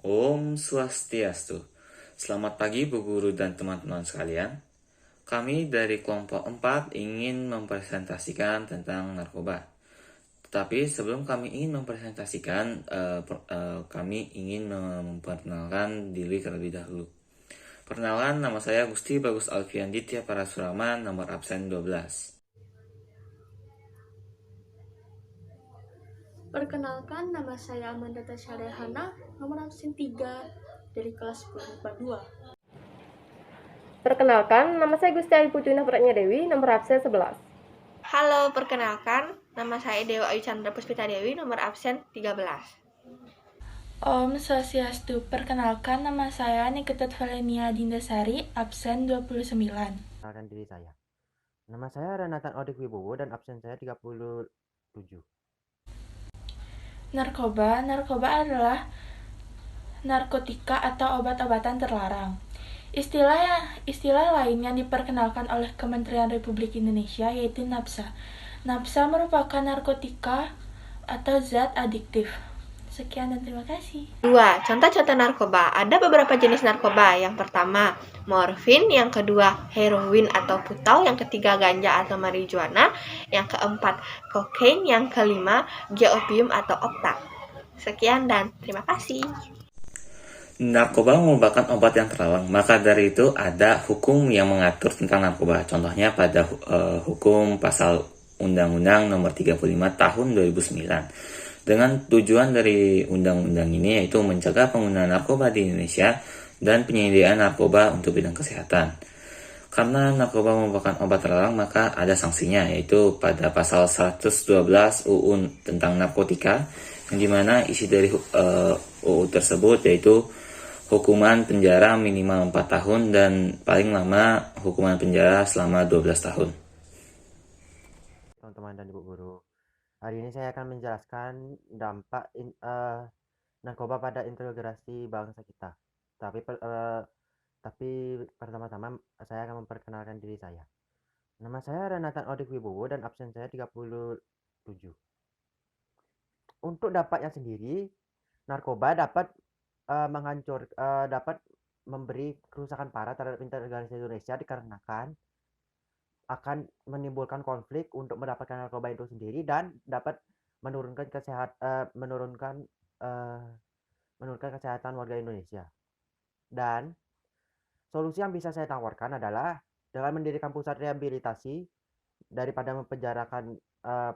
Om Swastiastu. Selamat pagi Bu Guru dan teman-teman sekalian. Kami dari kelompok 4 ingin mempresentasikan tentang narkoba. Tetapi sebelum kami ingin mempresentasikan, kami ingin memperkenalkan diri terlebih dahulu. Perkenalan, nama saya Gusti Bagus Alfian Ditya Parasurama, nomor absen 12. Perkenalkan, nama saya Amanda Tasyarehana, nomor absen 3 dari kelas 10 IPA 2. Perkenalkan, nama saya Gusti Ayu Pucuna Pratnya Dewi, nomor absen 11. Halo, perkenalkan, nama saya Dewa Ayu Chandra Puspita Dewi, nomor absen 13. Om Swastiastu. Perkenalkan, nama saya Niketut Valenia Dindasari, absen 29. Perkenalkan diri saya. Nama saya Renatan Odik Wibowo dan absen saya 37. Narkoba adalah narkotika atau obat-obatan terlarang. Istilah lain yang diperkenalkan oleh Kementerian Republik Indonesia yaitu NAPSA. NAPSA merupakan narkotika atau zat adiktif. Sekian dan terima kasih. 2. Contoh-contoh narkoba. Ada beberapa jenis narkoba. Yang pertama, morfin. Yang kedua, heroin atau putau. Yang ketiga, ganja atau marijuana. Yang keempat, kokain. Yang kelima, opium atau optak. Sekian dan terima kasih. Narkoba merupakan obat yang terlarang, maka dari itu ada hukum yang mengatur tentang narkoba. Contohnya pada hukum pasal Undang-Undang Nomor 35 Tahun 2009. Dengan tujuan dari undang-undang ini yaitu mencegah penggunaan narkoba di Indonesia dan penyediaan narkoba untuk bidang kesehatan. Karena narkoba merupakan obat terlarang, maka ada sanksinya, yaitu pada pasal 112 UU tentang narkotika, yang dimana isi dari UU tersebut yaitu hukuman penjara minimal 4 tahun dan paling lama hukuman penjara selama 12 tahun. Teman-teman dan Ibu Guru, hari ini saya akan menjelaskan dampak narkoba pada integrasi bangsa kita. Tapi pertama-tama saya akan memperkenalkan diri saya. Nama saya Renatan Odik Wibowo dan absen saya 37. Untuk dampaknya sendiri, narkoba dapat dapat memberi kerusakan parah terhadap integrasi Indonesia dikarenakan akan menimbulkan konflik untuk mendapatkan narkoba itu sendiri dan dapat menurunkan kesehatan warga Indonesia. Dan solusi yang bisa saya tawarkan adalah dengan mendirikan pusat rehabilitasi. Daripada mempenjarakan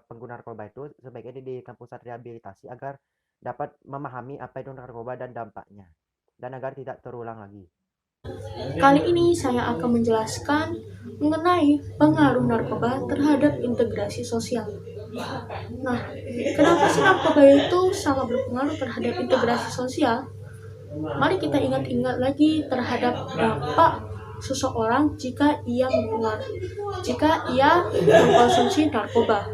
pengguna narkoba itu, sebaiknya didirikan pusat rehabilitasi agar dapat memahami apa itu narkoba dan dampaknya, dan agar tidak terulang lagi. Kali ini saya akan menjelaskan mengenai pengaruh narkoba terhadap integrasi sosial. Nah, kenapa sih narkoba itu sangat berpengaruh terhadap integrasi sosial? Mari kita ingat-ingat lagi terhadap dampak seseorang jika ia mengkonsumsi narkoba.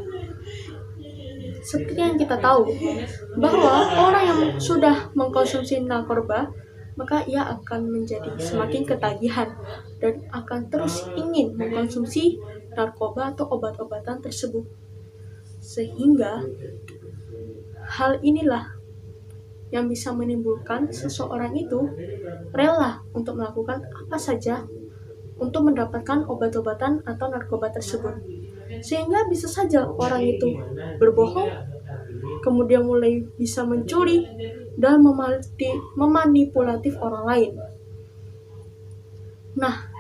Seperti yang kita tahu bahwa orang yang sudah mengkonsumsi narkoba, maka ia akan menjadi semakin ketagihan dan akan terus ingin mengkonsumsi narkoba atau obat-obatan tersebut. Sehingga hal inilah yang bisa menimbulkan seseorang itu rela untuk melakukan apa saja untuk mendapatkan obat-obatan atau narkoba tersebut. Sehingga bisa saja orang itu berbohong, kemudian mulai bisa mencuri dan memanipulatif orang lain. Nah,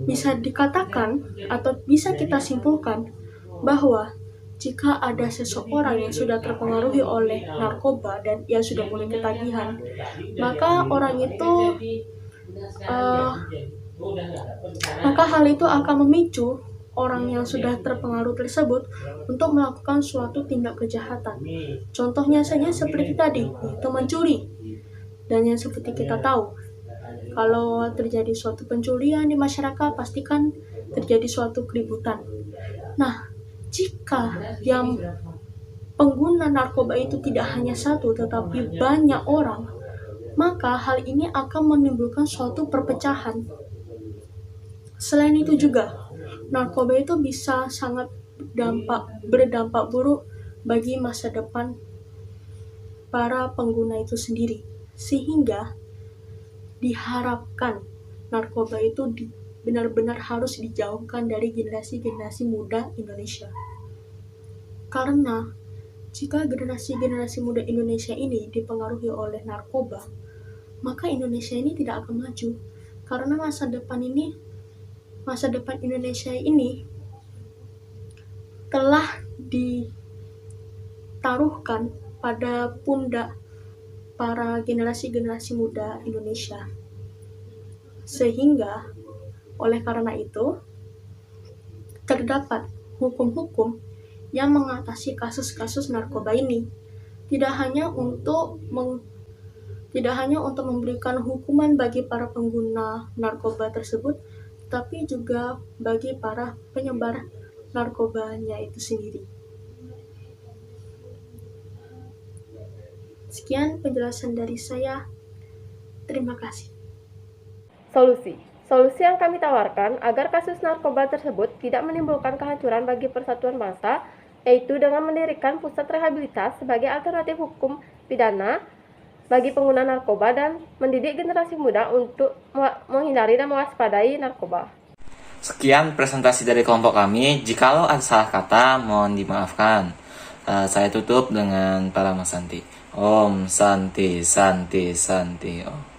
bisa dikatakan atau bisa kita simpulkan bahwa jika ada seseorang yang sudah terpengaruhi oleh narkoba dan ia sudah mulai ketagihan, maka hal itu akan memicu orang yang sudah terpengaruh tersebut untuk melakukan suatu tindak kejahatan. Contohnya saja seperti tadi, yaitu mencuri. Dan yang seperti kita tahu, kalau terjadi suatu pencurian di masyarakat, pastikan terjadi suatu keributan. Nah, jika yang pengguna narkoba itu tidak hanya satu, tetapi banyak orang, maka hal ini akan menimbulkan suatu perpecahan. Selain itu juga, narkoba itu bisa sangat berdampak buruk bagi masa depan para pengguna itu sendiri. Sehingga diharapkan narkoba itu benar-benar harus dijauhkan dari generasi-generasi muda Indonesia. Karena jika generasi-generasi muda Indonesia ini dipengaruhi oleh narkoba, maka Indonesia ini tidak akan maju. Karena masa depan Indonesia ini telah ditaruhkan pada pundak para generasi-generasi muda Indonesia. Sehingga oleh karena itu terdapat hukum-hukum yang mengatasi kasus-kasus narkoba ini, tidak hanya untuk memberikan hukuman bagi para pengguna narkoba tersebut, tapi juga bagi para penyebar narkobanya itu sendiri. Sekian penjelasan dari saya. Terima kasih. Solusi yang kami tawarkan agar kasus narkoba tersebut tidak menimbulkan kehancuran bagi persatuan bangsa, yaitu dengan mendirikan pusat rehabilitas sebagai alternatif hukum pidana bagi pengguna narkoba dan mendidik generasi muda untuk menghindari dan mewaspadai narkoba. Sekian presentasi dari kelompok kami. Jikalau ada salah kata, mohon dimaafkan. Saya tutup dengan para Santi. Om Santi Santi Santi Om.